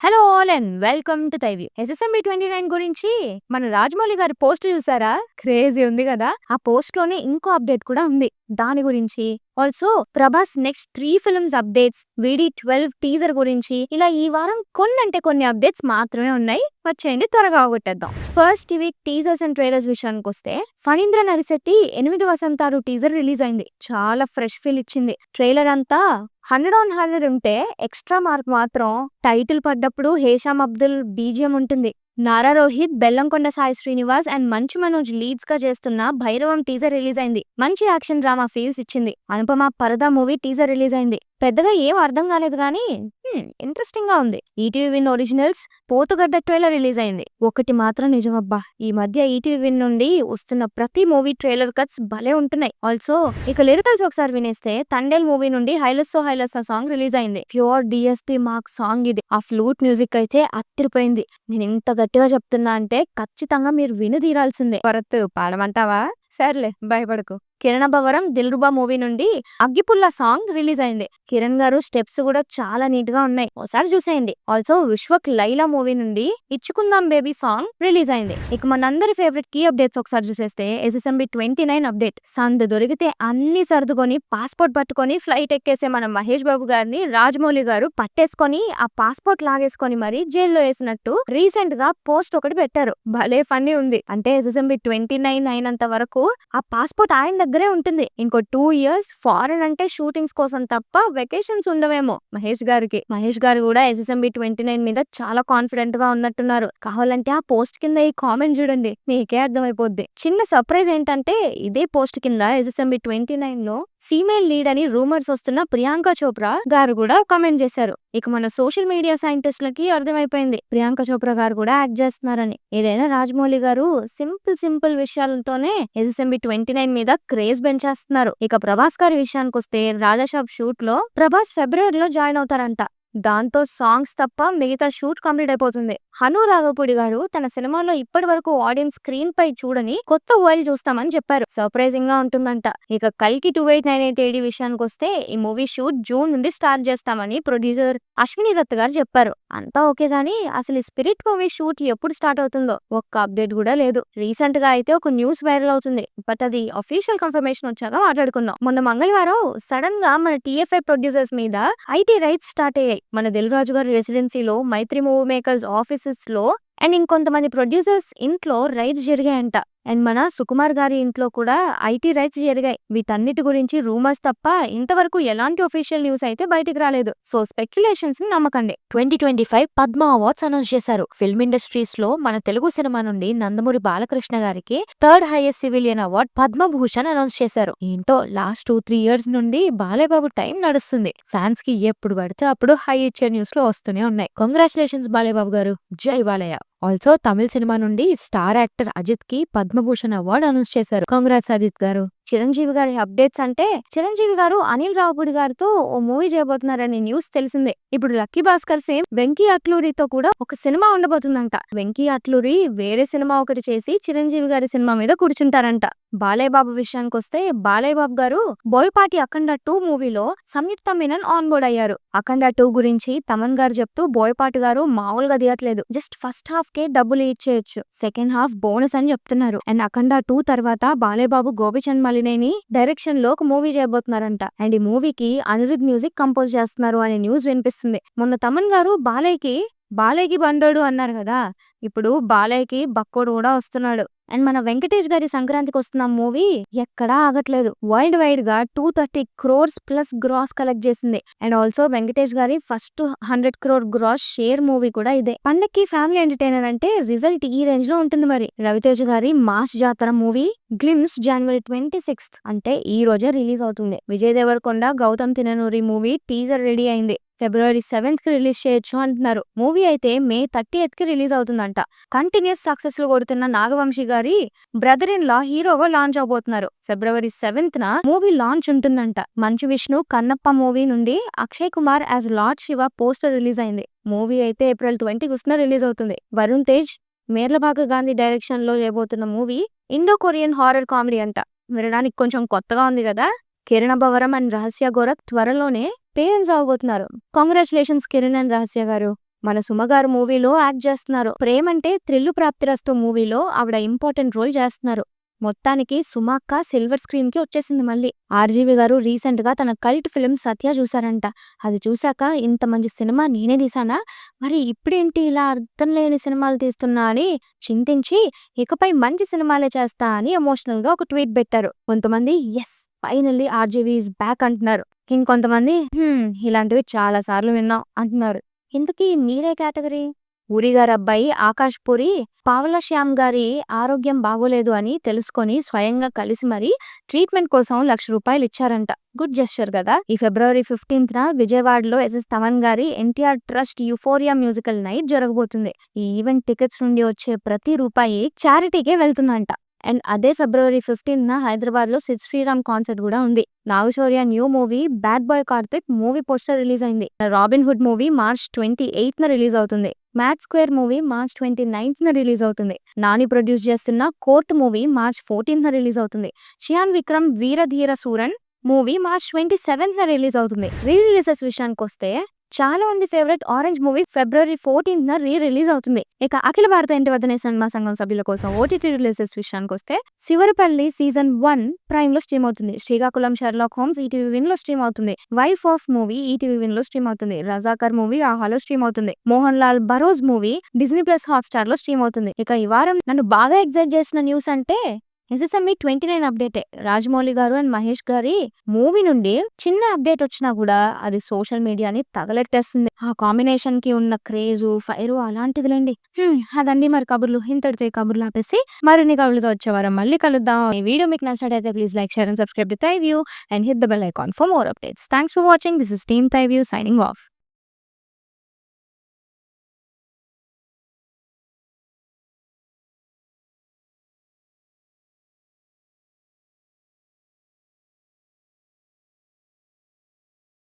Hello all and welcome to తైవి. SSMB 29 గురించి మన రాజమౌళి గారి పోస్ట్ చూసారా? క్రేజీ ఉంది కదా. ఆ పోస్ట్ లోనే ఇంకో అప్డేట్ కూడా ఉంది దాని గురించి. Also Prabhas next 3 films updates, వీడి 12 టీజర్ గురించి, ఇలా ఈ వారం కొన్ని అప్డేట్స్ మాత్రమే ఉన్నాయి. వచ్చేయండి త్వరగా అవగొట్టేద్దాం. First week teasers and trailers విషయానికి వస్తే ఫణీంద్ర నరిశెట్టి 8 వసంతాలు టీజర్ రిలీజ్ అయింది. చాలా ఫ్రెష్ ఫీల్ ఇచ్చింది. ట్రైలర్ అంతా 100 ఉంటే ఎక్స్ట్రా మార్క్ మాత్రం టైటిల్ పడ్డప్పుడు హేషామ్ అబ్దుల్ బీజియం ఉంటుంది. నారా రోహిత్, బెల్లంకొండ సాయి శ్రీనివాస్ అండ్ మంచు మనోజ్ లీడ్స్ గా చేస్తున్న భైరవం టీజర్ రిలీజ్ అయింది. మంచి యాక్షన్ డ్రామా ఫీల్స్ ఇచ్చింది. అనుపమ పరదా మూవీ టీజర్ రిలీజ్ అయింది. పెద్దగా ఏం అర్థం కాలేదు కానీ ఇంట్రెస్టింగ్ గా ఉంది. ETV Win originals Pothugadda trailer release అయింది. ఒకటి మాత్రం నిజమబ్బా, ఈ మధ్య ఈటీవీ విన్ నుండి వస్తున్న ప్రతి మూవీ ట్రైలర్ కట్స్ భలే ఉంటున్నాయి. ఆల్సో ఇక లిరికల్స్ ఒకసారి వినేస్తే తండేల్ మూవీ నుండి హైలెస్సో హైలెస్సా సాంగ్ రిలీజ్ అయింది. ప్యూర్ డిఎస్పీ మార్క్ సాంగ్ ఇది. ఆ ఫ్లూట్ మ్యూజిక్ అయితే అత్తిరిపోయింది. నేను ఇంత గట్టిగా చెప్తున్నా అంటే ఖచ్చితంగా మీరు విని తీరాల్సిందే. భరత్ పాడమంటావా? సర్లే భయపడకు. కిరణ్ అబ్బవరం దిల్రుబా మూవీ నుండి అగ్గిపుల్ల సాంగ్ రిలీజ్ అయింది. కిరణ్ గారు స్టెప్స్ కూడా చాలా నీట్ గా ఉన్నాయి, ఒకసారి చూసేయండి. ఆల్సో విశ్వక్ లైలా మూవీ నుండి ఇచ్చుకుందాం బేబీ సాంగ్ రిలీజ్ అయింది. ఇక మనందరి ఫేవరెట్ కీ అప్డేట్స్ ఒకసారి చూసేస్తే ఎస్ఎస్ఎంబి 29 అప్డేట్. సందు దొరికితే అన్ని సర్దుకొని పాస్పోర్ట్ పట్టుకొని ఫ్లైట్ ఎక్కేసే మన మహేష్ బాబు గారిని రాజమౌళి గారు పట్టేసుకొని ఆ పాస్పోర్ట్ లాగేసుకొని మరి జైల్లో వేసినట్టు రీసెంట్ గా పోస్ట్ ఒకటి పెట్టారు. భలే ఫన్నీ ఉంది. అంటే ఎస్ఎస్ఎంబి 29 అయినంత వరకు ఆ పాస్పోర్ట్ ఆయన దగ్గరే ఉంటుంది. ఇంకో 2 years ఫారెన్ అంటే షూటింగ్స్ కోసం తప్ప వెకేషన్స్ ఉండవేమో మహేష్ గారికి. మహేష్ గారు కూడా ఎస్ఎస్ఎంబి 29 మీద చాలా కాన్ఫిడెంట్ గా ఉన్నట్టున్నారు. కావాలంటే ఆ పోస్ట్ కింద ఈ కామెంట్ చూడండి, మీకే అర్థమైపోద్ది. చిన్న సర్ప్రైజ్ ఏంటంటే ఇదే పోస్ట్ కింద ఎస్ఎస్ఎంబి 29 లో ఫీమేల్ లీడ్ అని రూమర్స్ వస్తున్న ప్రియాంక చోప్రా గారు కూడా కామెంట్ చేశారు. ఇక మన సోషల్ మీడియా సైంటిస్టులకి అర్థమైపోయింది ప్రియాంక చోప్రా గారు కూడా యాక్ట్ చేస్తున్నారని. ఏదైనా రాజమౌళి గారు సింపుల్ విషయాలతోనే ఎస్ఎస్ఎంబి 29 మీద క్రేజ్ పెంచేస్తున్నారు. ఇక ప్రభాస్ గారి విషయానికి వస్తే రాజాషాబ్ షూట్ లో ప్రభాస్ ఫిబ్రవరిలో జాయిన్ అవుతారంట. దాంతో సాంగ్స్ తప్ప మిగతా షూట్ కంప్లీట్ అయిపోతుంది. హను రాఘవపూడి గారు తన సినిమాలో ఇప్పటి వరకు ఆడియన్స్ స్క్రీన్ పై చూడని కొత్త వరల్డ్ చూస్తామని చెప్పారు. సర్ప్రైజింగ్ గా ఉంటుందంట. ఇక కల్కి 2898 AD విషయానికి వస్తే ఈ మూవీ షూట్ జూన్ నుండి స్టార్ట్ చేస్తామని ప్రొడ్యూసర్ అశ్విని దత్ గారు చెప్పారు. అంతా ఓకే గానీ అసలు ఈ స్పిరిట్ మూవీ షూట్ ఎప్పుడు స్టార్ట్ అవుతుందో ఒక్క అప్డేట్ కూడా లేదు. రీసెంట్ గా అయితే ఒక న్యూస్ వైరల్ అవుతుంది, బట్ అది అఫీషియల్ కన్ఫర్మేషన్ వచ్చాక మాట్లాడుకుందాం. మొన్న మంగళవారం సడన్ గా మన TFI ప్రొడ్యూసర్స్ మీద ఐటీ రైట్స్ స్టార్ట్ అయ్యాయి. మన దిల్ రాజు గారి రెసిడెన్సీలో, మైత్రి మూవీ మేకర్స్ ఆఫీసెస్ లో అండ్ ఇంకొంతమంది ప్రొడ్యూసర్స్ ఇంట్లో రైట్స్ జరిగాయంట. అండ్ మన సుకుమార్ గారి ఇంట్లో కూడా ఐటీ రైట్స్ జరిగాయి. వీటన్నిటి గురించి రూమర్స్ తప్ప ఇంతవరకు ఎలాంటి ఒఫీషియల్ న్యూస్ అయితే బయటికి రాలేదు. సో స్పెక్యులేషన్స్ ని నమ్మకండి. 2025 పద్మ అవార్డ్స్ అనౌన్స్ చేశారు. ఫిల్మ్ ఇండస్ట్రీస్ లో మన తెలుగు సినిమా నుండి నందమూరి బాలకృష్ణ గారికి 3rd highest civilian award Padma Bhushan announce చేశారు. ఏంటో లాస్ట్ 2-3 years నుండి బాలయ్య బాబు టైం నడుస్తుంది. ఫ్యాన్స్ కి ఎప్పుడు పడితే అప్పుడు హై ఇచ్చే న్యూస్ లో వస్తూనే ఉన్నాయి. కంగ్రాచులేషన్స్ బాలయ్య బాబు గారు, జై బాలయ్య. ఆల్సో తమిళ సినిమా నుండి స్టార్ యాక్టర్ అజిత్ కి పద్మభూషణ్ అవార్డు అనౌన్స్ చేశారు. కంగ్రాట్స్ అజిత్ గారు. చిరంజీవి గారి అప్డేట్స్ అంటే చిరంజీవి గారు అనిల్ రావుపూడి గారితో ఓ మూవీ చేయబోతున్నారనే న్యూస్ తెలిసిందే. ఇప్పుడు లక్కీ భాస్కర్ ఫేమ్ వెంకీ అట్లూరితో కూడా ఒక సినిమా ఉండబోతుందంట. వెంకీ అట్లూరి వేరే సినిమా ఒకటి చేసి చిరంజీవి గారి సినిమా మీద కూర్చుంటారంట. బాలయ్య బాబు విషయానికి వస్తే బాలయ్య బాబు గారు బోయపాటి అఖండ 2 మూవీలో సంయుక్త మీనన్ ఆన్ బోర్డ్ అయ్యారు. అఖండ 2 గురించి తమన్ గారు చెప్తూ బోయపాటి గారు మామూలుగా దిగట్లేదు, జస్ట్ ఫస్ట్ హాఫ్ కే డబ్బులు ఇచ్చేయచ్చు, సెకండ్ హాఫ్ బోనస్ అని చెప్తున్నారు. అండ్ అఖండ 2 తర్వాత బాలయ్య బాబు గోపిచంద్ మలినేని డైరెక్షన్ లో ఒక మూవీ చేయబోతున్నారంట. అండ్ ఈ మూవీకి అనిరుద్ మ్యూజిక్ కంపోజ్ చేస్తున్నారు అనే న్యూస్ వినిపిస్తుంది. మొన్న తమన్ గారు బాలయ్యకి బండోడు అన్నారు కదా, ఇప్పుడు బాలయ్యకి బక్కోడు కూడా వస్తున్నాడు. అండ్ మన వెంకటేష్ గారి సంక్రాంతికి వస్తున్న మూవీ ఎక్కడా ఆగట్లేదు. వరల్డ్ వైడ్ గా 230 crores ప్లస్ గ్రాస్ కలెక్ట్ చేసింది. అండ్ ఆల్సో వెంకటేష్ గారి first 100 crore gross share movie కూడా ఇదే. పండక్కి ఫ్యామిలీ ఎంటర్టైనర్ అంటే రిజల్ట్ ఈ రేంజ్ లో ఉంటుంది. మరి రవితేజ గారి మాస్ జాతర మూవీ గ్లిమ్స్ January 26th అంటే ఈ రోజే రిలీజ్ అవుతుంది. Vijay Deverakonda, Gowtham Tinnanuri movie teaser ready అయింది. February 7th కి రిలీజ్ చేయొచ్చు అంటున్నారు. మూవీ అయితే May 30th కి రిలీజ్ అవుతుందంట. కంటిన్యూస్ సక్సెస్ లో కొడుతున్న నాగవంశీ గారి బ్రదర్ ఇన్ లా హీరోగా లాంచ్ అవబోతున్నారు. February 7th మూవీ లాంచ్ ఉంటుందంట. మంచు విష్ణు కన్నప్ప మూవీ నుండి Akshay Kumar as lord Shiva poster release అయింది. మూవీ అయితే April 25th రిలీజ్ అవుతుంది. వరుణ్ తేజ్, మేర్లబాగ గాంధీ డైరెక్షన్ లో చేయబోతున్న movie Indo Korean horror comedy అంట. వినడానికి కొంచెం కొత్తగా ఉంది కదా. కిరణ్ అబ్బవరం అండ్ రహస్య గోరఖ్ త్వరలోనే పేరెంట్స్ అవ్వబోతున్నారు. కంగ్రాచులేషన్స్ కిరణ్ అండ్ రహస్య గారు. మన సుమగారు మూవీలో యాక్ట్ చేస్తున్నారు. ప్రేమంటే థ్రిల్లు ప్రాప్తిరస్తు మూవీలో ఆవిడ ఇంపార్టెంట్ రోల్ చేస్తున్నారు. మొత్తానికి సుమక్క సిల్వర్ స్క్రీన్ కి వచ్చేసింది మళ్ళీ. ఆర్జీవి గారు రీసెంట్ గా తన కల్ట్ ఫిల్మ్ సత్య చూసారంట. అది చూసాక ఇంత మంచి సినిమా నేనే తీసానా, మరి ఇప్పుడేంటి ఇలా అర్థం లేని సినిమాలు తీస్తున్నా అని చింతించి ఇకపై మంచి సినిమాలే చేస్తా అని ఎమోషనల్ గా ఒక ట్వీట్ పెట్టారు. కొంతమంది yes finally RGV is back అంటున్నారు. ఇంకొంతమంది ఇలాంటివి చాలా సార్లు విన్నాం అంటున్నారు. ఇంతకీ మీరే కేటగిరీ? పూరి గారి అబ్బాయి ఆకాష్ పూరి పావల శ్యామ్ గారి ఆరోగ్యం బాగోలేదు అని తెలుసుకొని స్వయంగా కలిసి మరీ ట్రీట్మెంట్ కోసం ₹1,00,000 ఇచ్చారంట. గుడ్ జెస్చర్ కదా. ఈ ఫిబ్రవరి 15న విజయవాడలో ఎస్ఎస్ తమన్ గారి NTR trust euphoria musical night జరగబోతుంది. ఈ ఈవెంట్ టికెట్స్ నుండి వచ్చే ప్రతి రూపాయి చారిటీకే వెళ్తుందంట. అండ్ అదే ఫిబ్రవరి 15న హైదరాబాద్ లో సిద్ శ్రీరామ్ కాన్సర్ట్ కూడా ఉంది. Naga Shaurya new movie bad boy Karthik movie poster release అయింది. రాబిన్ హుడ్ మూవీ March 28న రిలీజ్ అవుతుంది. మ్యాట్ స్క్వేర్ మూవీ March 29న రిలీజ్ అవుతుంది. నాని ప్రొడ్యూస్ చేస్తున్న కోర్ట్ మూవీ March 14న రిలీజ్ అవుతుంది. షియాన్ విక్రమ్ వీరధీర సూరన్ మూవీ March 27న రిలీజ్ అవుతుంది. రీ రిలీజెస్ విషయానికి వస్తే చాలా మంది ఫేవరెట్ ఆరెంజ్ మూవీ ఫిబ్రవరి 14న రిలీజ్ అవుతుంది. ఇక అఖిల భారత ఇంటి వద్దనే సినిమా సంఘం సభ్యుల కోసం ఓటీటీ రిలీజెస్ విషయానికి వస్తే శివరపల్లి సీజన్ 1 ప్రైమ్ లో స్ట్రీమ్ అవుతుంది. Srikakulam Sherlock Holmes ETV Win లో స్ట్రీమ్ అవుతుంది. Wife of movie ETV Win లో స్ట్రీమ్ అవుతుంది. రజాకర్ మూవీ ఆహాలో స్ట్రీమ్ అవుతుంది. Mohan Lal Barroz movie Disney plus Hotstar లో స్ట్రీమ్ అవుతుంది. ఇక ఈ వారం నన్ను బాగా ఎగ్జైట్ చేసిన న్యూస్ అంటే ఎస్ఎస్ఎంఈ 29 అప్డేటే. రాజమౌళి గారు అండ్ మహేష్ గారి మూవీ నుండి చిన్న అప్డేట్ వచ్చినా కూడా అది సోషల్ మీడియాని తగలెట్టేస్తుంది. ఆ కాంబినేషన్ కి ఉన్న క్రేజు ఫైరు అలాంటిదిలేండి. అదండి మరి కబుర్లు. ఇంతటితో కబుర్లు ఆపేసి మరిన్ని కబుర్లతో వచ్చే వారం మళ్ళీ కలుద్దాం. ఈ వీడియో మీకు నచ్చినట్లయితే please like, share and subscribe to thy view and hit the bell icon for more updates. Thanks for watching. This is team thy view signing of.